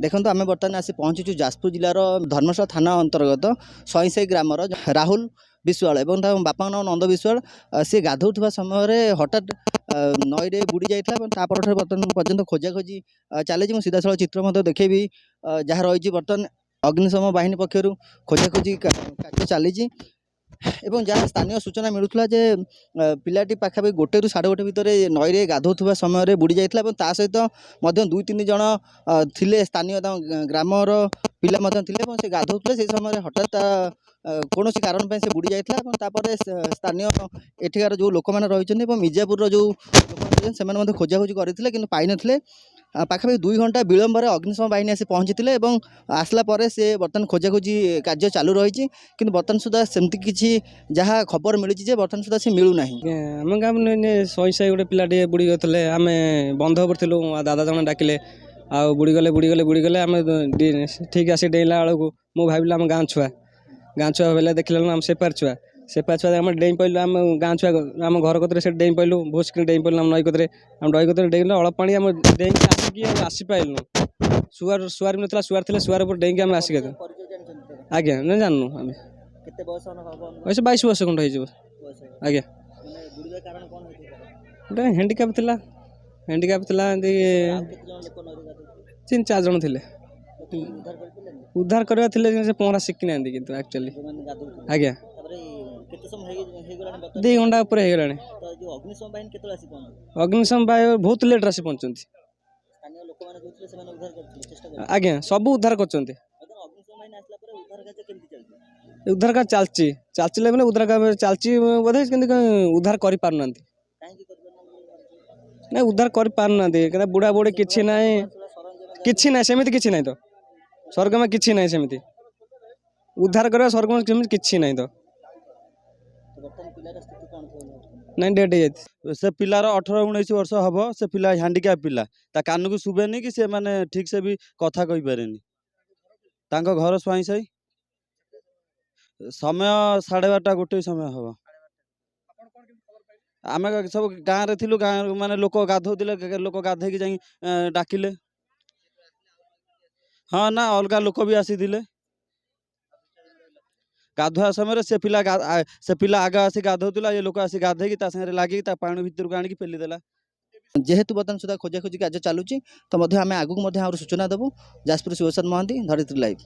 देखो आम बर्तमान आसी पहुँचु जाजपुर जिलार धर्मशाला थाना अंतर्गत सईसाई ग्रामर राहुल विश्वाल और बापा नाम नंद विश्वाल सी गाधौवा समय हठात नईरे बुड़ी जाता बर्तमान पर्यटन खोजाखोजी चली सीधासल चित्र देखेबी जहाँ रही बर्तमान अग्निशम बाहिनी पक्षर खोजाखोजी कार्य चली एवं जहाँ स्थानीय सूचना मिलूला जे पिलाटी पाखापाखि 1 ରୁ 1.5 भितर नईरे गाधौवा समय बुड़ी जाता सहित दुई तीन जन थिले स्थानीय ग्रामर पिला से गाधौले से समय हठात कौन कारण से बुड़ी जाता स्थानीय एठिकार जो लोक मैंने रही मिर्जापुर जो लोक से खोजाखोजी करते कि पाई नथिले पाखापाखि 2 घंटा विलंबर अग्निशम बाहिनी आसी पहुँची आसला से बर्तमान खोजाखोजी कार्य चालू रही कि बर्तमान सुधा सेमती किसी जहाँ खबर मिली बर्तमान सुधा से मिलूना आम गाँव सईसाई गोटे पिलाटे बुड़ी गए आम बंध पर दादा जन डाकिले आ बुड़ीगले आम ठीक आसी डेला बेलू मुझे भाविल आम गाँव छुआ बेले देखल आम सेपार छुआ आम डेई पड़ू आम गाँव छुआ आम घर कतरे से डेई पड़ू भोस कि डेई पड़ू आम नई कतरे आम नई कतरे डेल अल्प पानी आम डेई आसिक आसीपारू सुआर ना सुआर थे सुआर पर डेई आम आसिक आज्ञा ना जानू आम वैसे 22 वर्ष खंड हो आज्ञा गोटे हैंडिकाप थी तीन चार जन थे उद्धार करवा पहरा शिखी ना कि एक्चुअली आज्ञा 2 घंटा उपर अग्निशम बाहिनी बहुत लेट आसी पहुँचती आज्ञा सब उद्धार कर उद्धार कार्य चलती मैंने उद्धार कार्य चलती बोधे उद्धार कर पारना ना उद्धार कर पारना क्या बुढ़ा बुढ़ी किसी ना सेमती किसी ना तो स्वर्ग में किसी ना सेमती उद्धार करवा स्वर्ग में किसी ना तो नहीं डेट से पिलार 18-19 वर्ष हम से पिला हैंडिकैप पिला ता कान को शुभेनी कि से माने ठीक से भी कथा कही पारेनी तांको घर स्वाईसाई समय 12:30 गोटे समय हम आम सब गाँव रे थिलु गाँव माने लोक गाधौले लोक गाधे जाई डाकिले हाँ ना अलग लोक भी आसी गाधुआ समय से पिला आगे आसी गाधौला ये लोक आसी गाधे लगे पानी भितर को आनिक पेलीदेला जेहेतु बर्तमान सुधा खोजाखोजी कार्य चलुची तो आम आगू सूचना देवु जाजपुर शिवशरण महांती धरित्री लाइव।